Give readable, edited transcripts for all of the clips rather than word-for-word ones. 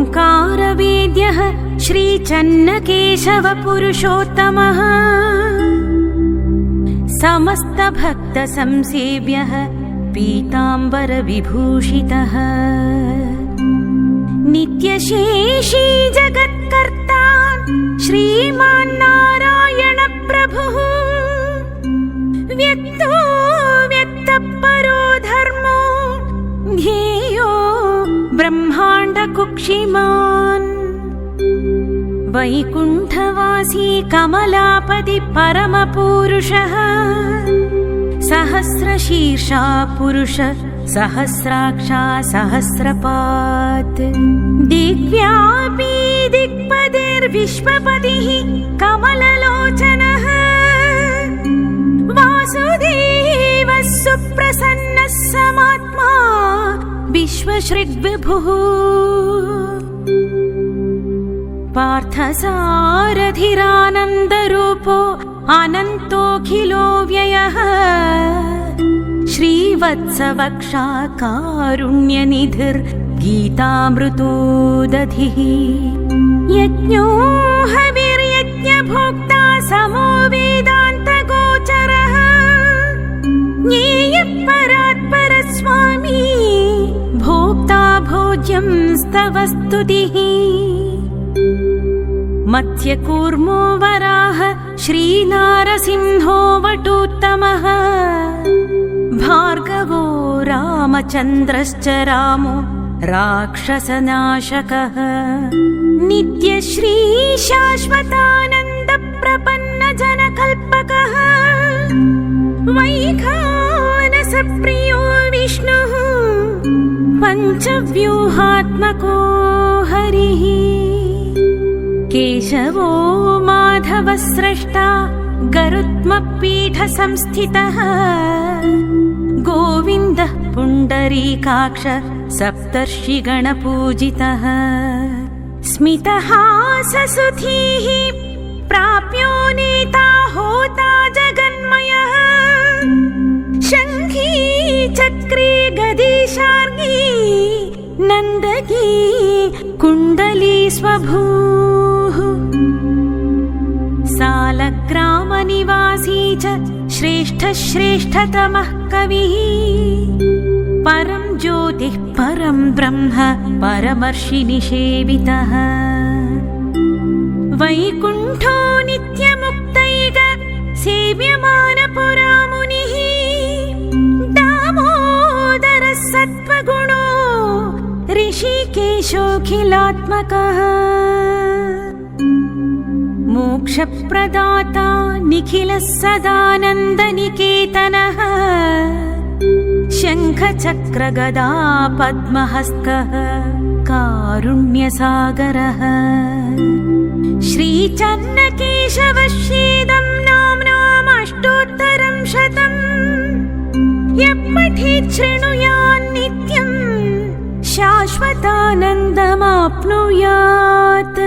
ओंकारवेद्यः श्रीचन्नकेशवपुरुषोत्तमः समस्तभक्तसंसेव्यः पीताम्बरविभूषितः नित्यशेषी जगत्कर्ता श्रीमान्नारायणप्रभुः व्यक्तो व्यक्तपरो धर्मो ध्येयो ब्रह्माण्डकुक्षिमान् वैकुण्ठवासी कमलापति परमपूरुषः सहस्रशीर्षा पुरुष सहस्राक्षा सहस्रपात् दिव्यापी दिक्पतिर्विश्वपतिः कमललोचनः वासुदेवः सुप्रसन्नः समात्मा विश्वश्रीग्विभुः पार्थसारथिरानन्दरूपो अनन्तोऽखिलो व्ययः श्रीवत्सवक्षा कारुण्यनिधिर्गीतामृतोदधिः यज्ञो हविर्यज्ञभोक्ता समो वेदान्तगोचरः ज्ञेयपरात्परस्वामी भोक्ता भोज्यं स्तव स्तुतिः मत्स्यकूर्मो वराह श्रीनारसिंहो वटुत्तमः भार्गवो रामचन्द्रश्च रामो राक्षसनाशकः नित्यश्री शाश्वतानन्दप्रपन्नजनकल्पकः वैखानसप्रियो विष्णुः पञ्चव्यूहात्मको हरिः केशवो माधवस्रष्टा गरुत्मपीठसंस्थितः गोविन्दः पुण्डरीकाक्ष सप्तर्षिगणपूजितः स्मितहाससुधीः प्राप्यो नेता होता जगन्मयः शङ्खी चक्रे गदीशार्गी नन्दकी कुण्डली स्वभूः सालग्रामनिवासी च श्रेष्ठतमः कविः परं ज्योतिः परं ब्रह्म परमर्षिनिषेवितः वैकुण्ठो नित्यमुक्तैक सेव्यमानपुरामुनिः दामोदरः सत्त्वगुणो ऋषिकेशोऽखिलात्मकः मोक्षप्रदाता निखिलः सदानन्दनिकेतनः शङ्खचक्रगदा पद्महस्तः कारुण्यसागरः श्रीचन्नकेशवश्येदं नाम्नामष्टोत्तरं शतम् यः पठेत् शृणुयात् नित्यं शाश्वतानन्दमाप्नुयात्।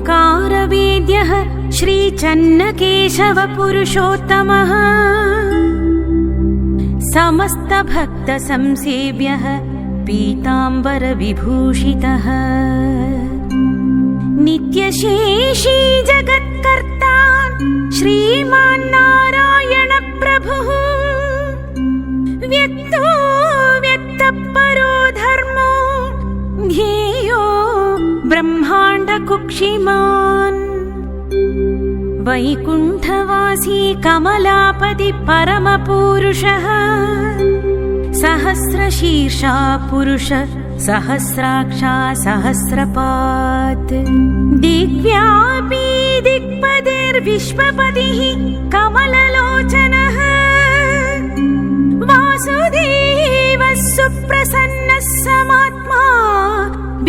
ओंकारवेद्यः श्रीचन्नकेशवपुरुषोत्तमः समस्तभक्तसंसेव्यः पीताम्बरविभूषितः नित्यशेषी जगत्कर्ता श्रीमान्नारायणप्रभुः व्यक्तो व्यक्तपरो धर्मो ध्येयो ब्रह्माण्डकुक्षिमान् वैकुण्ठवासी कमलापति परमपूरुषः सहस्रशीर्षा पुरुष सहस्राक्षा सहस्रपात् दिव्यापी दिक्पतिर्विश्वपतिः कमललोचनः वासुदेवः सुप्रसन्नः समात्मा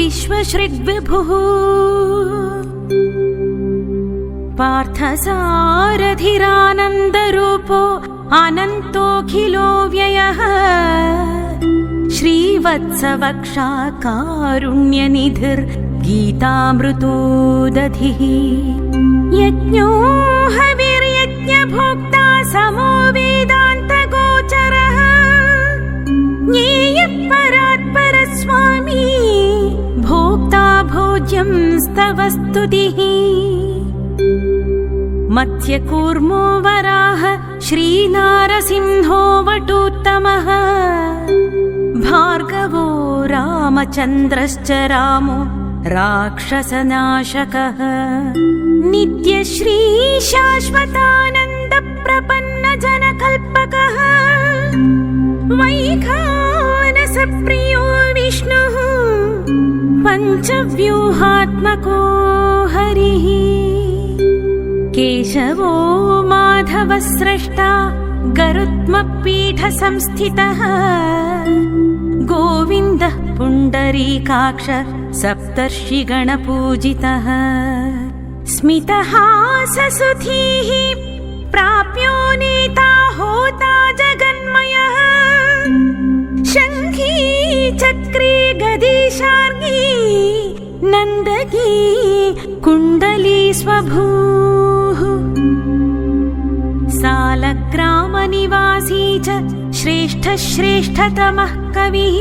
विश्वश्रीर्विभुः पार्थसारथिरानन्दरूपो अनन्तोऽखिलो व्ययः श्रीवत्सवक्षा कारुण्यनिधिर्गीतामृतो दधिः यज्ञो हविर्यज्ञभोक्ता समो वेदान्तगोचरः ज्ञेयः परात्परस्वामी भोक्ता भोज्यं स्तव स्तुतिः मत्स्यकूर्मो वराह श्रीनारसिंहो वटुत्तमः भार्गवो रामचन्द्रश्च रामो राक्षसनाशकः नित्यश्री शाश्वतानन्दप्रपन्नजनकल्पकः वैखानसप्रियो विष्णुः पञ्चव्यूहात्मको हरिः केशवो माधवः स्रष्टा गरुत्मपीठसंस्थितः गोविन्दः पुण्डरीकाक्ष सप्तर्षिगणपूजितः स्मितहाससुधीः प्राप्यो नेता होता जगन्मयः शङ्खी चक्रे गदीशार्गी नन्दकी कुण्डली स्वभूः सालग्रामनिवासी च श्रेष्ठतमः कविः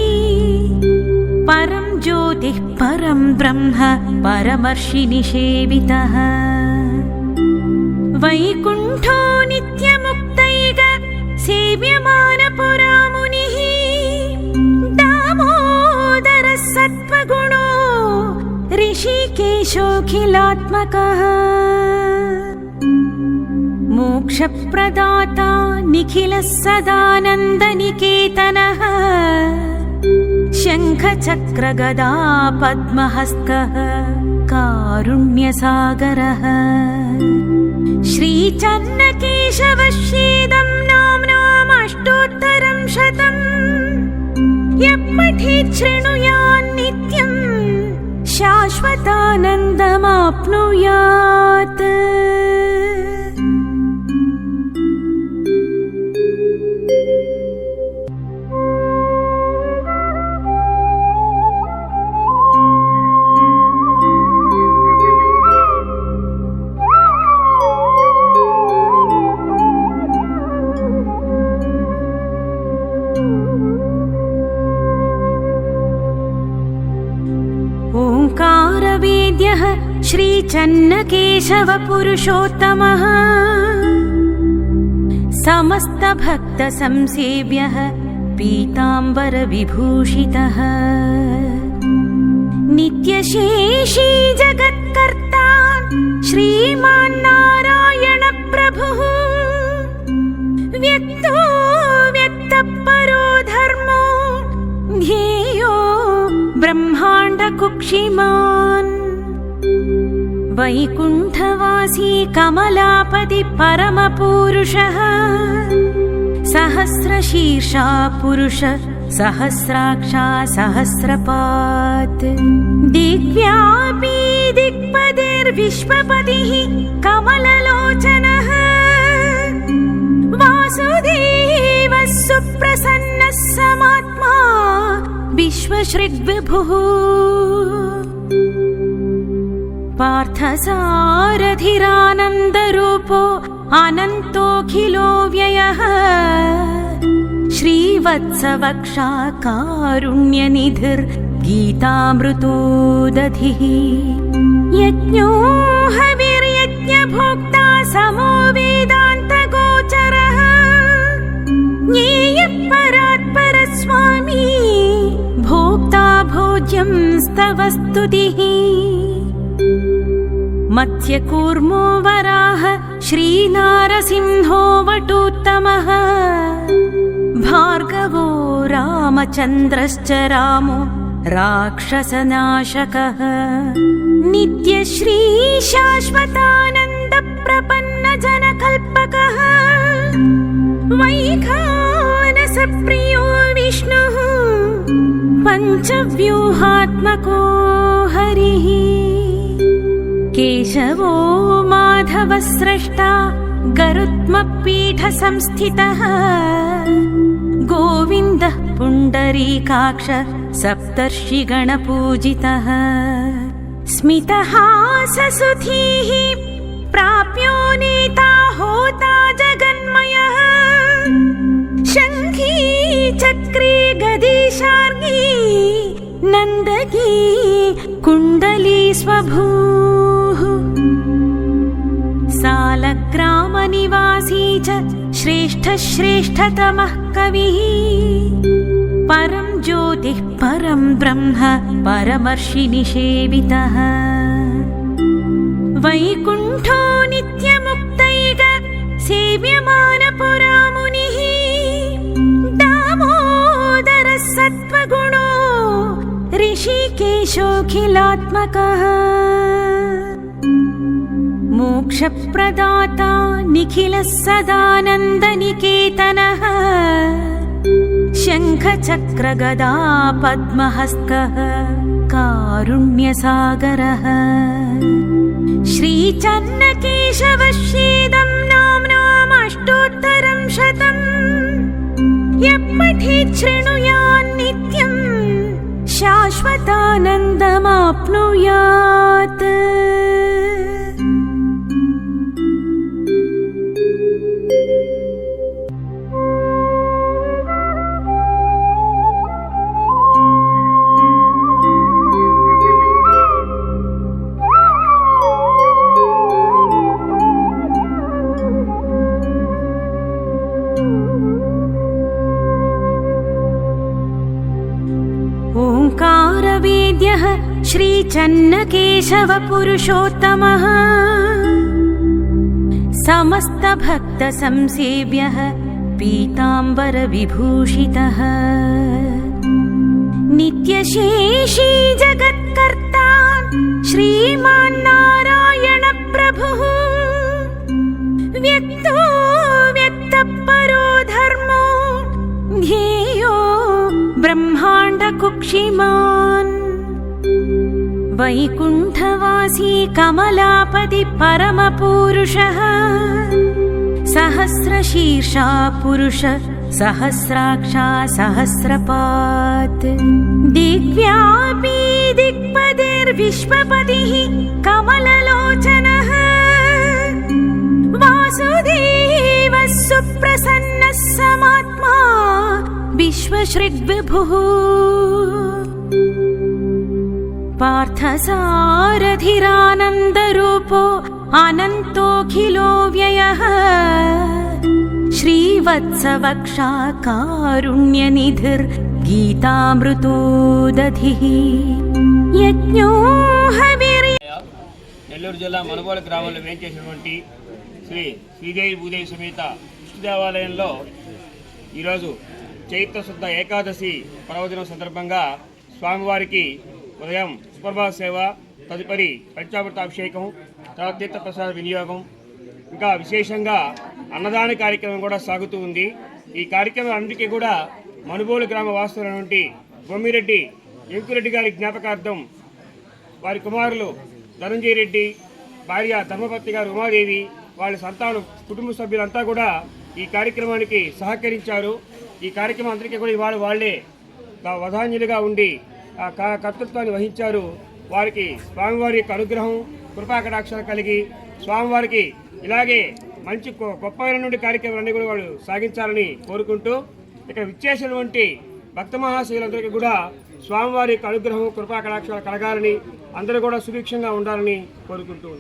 परं ज्योतिः परं ब्रह्म परमर्षिनिषेवितः वैकुण्ठो नित्यमुक्तैक सेव्यमानपुरामुनिः दामोदरः सत्त्वगुणो ऋषिकेशोऽखिलात्मकः मोक्षप्रदाता निखिलः सदानन्दनिकेतनः शङ्खचक्रगदा पद्महस्तः कारुण्यसागरः श्रीचन्नकेशवश्येदं नाम्नामष्टोत्तरं शतम् यः पठेत् शृणुयान्नित्यं शाश्वतानन्दमाप्नुयात् ओंकारवेद्यः श्रीचन्नकेशवपुरुषोत्तमः समस्तभक्तसंसेव्यः पीताम्बरविभूषितः नित्यशेषी जगत्कर्ता श्रीमान्नारायणप्रभुः व्यक्तो व्यक्तपरो धर्मो ध्येयो ब्रह्माण्डकुक्षिमान् वैकुण्ठवासी कमलापति परमपूरुषः सहस्रशीर्षा पुरुष सहस्राक्षा सहस्रपात् दिव्यापी दिक्पतिर्विश्वपतिः कमललोचनः वासुदेवः सुप्रसन्नः समात्मा विश्वश्रीर्विभुः पार्थसारथिरानन्दरूपो अनन्तोऽखिलो व्ययः श्रीवत्सवक्षा कारुण्यनिधिर्गीतामृतो दधिः यज्ञो हविर्यज्ञभोक्ता समो वेदान्तगोचरः ज्ञेयः परात्परस्वामी भोक्ता भोज्यं स्तव स्तुतिः मत्स्यकूर्मो वराह श्रीनारसिंहो वटुत्तमः भार्गवो रामचन्द्रश्च रामो राक्षसनाशकः नित्यश्री शाश्वतानन्दप्रपन्नजनकल्पकः वैखानसप्रियो विष्णुः पञ्चव्यूहात्मको हरिः केशवो माधवस्रष्टा गरुत्मपीठसंस्थितः गोविन्दः पुण्डरीकाक्ष सप्तर्षिगणपूजितः स्मितहाससुधीः प्राप्यो नेता होता जगन्मयः शङ्खी चक्रे गदीशार्गी नन्दकी कुण्डली स्वभूः सालग्रामनिवासी च श्रेष्ठतमः कविः परं ज्योतिः परं ब्रह्म परमर्षिनिषेवितः वैकुण्ठो नित्यमुक्तैक सेव्यमानपुरामुनिः दामोदरः सत्त्वगुणो ऋषिकेशोऽखिलात्मकः मोक्षप्रदाता निखिलः सदानन्दनिकेतनः शङ्खचक्रगदा पद्महस्तः कारुण्यसागरः श्रीचन्नकेशवश्येदं नाम्नामष्टोत्तरं शतम् यः पठेत् शृणुयान्नित्यं शाश्वतानन्दमाप्नुयात् ओंकारवेद्यः श्रीचन्नकेशवपुरुषोत्तमः समस्तभक्तसंसेव्यः पीताम्बरविभूषितः नित्यशेषी जगत्कर्ता श्रीमान्नारायणप्रभुः व्यक्तो व्यक्तपरो धर्मो ध्येयो ब्रह्माण्डकुक्षिमान् वैकुण्ठवासी कमलापति परमपूरुषः सहस्रशीर्षा पुरुष सहस्राक्षा सहस्रपात् दिव्यापी दिक्पतिर्विश्वपतिः कमललोचनः वासुदेवः सुप्रसन्नः समात्मा विश्वश्रीग्विभुः पार्थसारथिरानन्दरूपो अनन्तोऽखिलो व्ययः श्रीवत्सवक्षा कारुण्यनिधिर्गीतामृतोदधिः यज्ञो हविर्य నెల్లూరు జిల్లా మనుబోలు గ్రామంలో వేంచేసినటువంటి శ్రీ శ్రీదేవి భూదేవి సమేత విష్ణు దేవాలయంలో ఈరోజు చైత్ర శుద్ధ ఏకాదశి పర్వదినం సందర్భంగా స్వామివారికి ఉదయం సుప్రభాత సేవ, తదుపరి పంచామృతాభిషేకం, తర్వాత తీర్థప్రసాద వినియోగం, ఇంకా విశేషంగా అన్నదాన కార్యక్రమం కూడా సాగుతూ ఉంది. ఈ కార్యక్రమం అన్నిటికీ కూడా మనుబోలు గ్రామ వాసులైనటువంటి బొమ్మిరెడ్డి వెంకురెడ్డి గారి జ్ఞాపకార్థం వారి కుమారులు ధనంజయ రెడ్డి, భార్య ధర్మపత్ని గారు ఉమాదేవి, వాళ్ళ సంతానం కుటుంబ సభ్యులంతా కూడా ఈ కార్యక్రమానికి సహకరించారు. ఈ కార్యక్రమం అందరికీ కూడా ఇవాళ వాళ్లే వధాన్యులుగా ఉండి ఆ కర్తృత్వాన్ని వహించారు. వారికి స్వామివారి యొక్క అనుగ్రహం, కృపాకటాక్షాలు కలిగి స్వామివారికి ఇలాగే మంచి గొప్పమైన నుండి కార్యక్రమాలన్నీ కూడా వాళ్ళు సాగించాలని కోరుకుంటూ, ఇక్కడ విచ్చేసినటువంటి భక్త మహాశయులందరికీ కూడా స్వామివారి యొక్క అనుగ్రహం, కృపాకటాక్షాలు కలగాలని, అందరూ కూడా సుభిక్షంగా ఉండాలని కోరుకుంటూ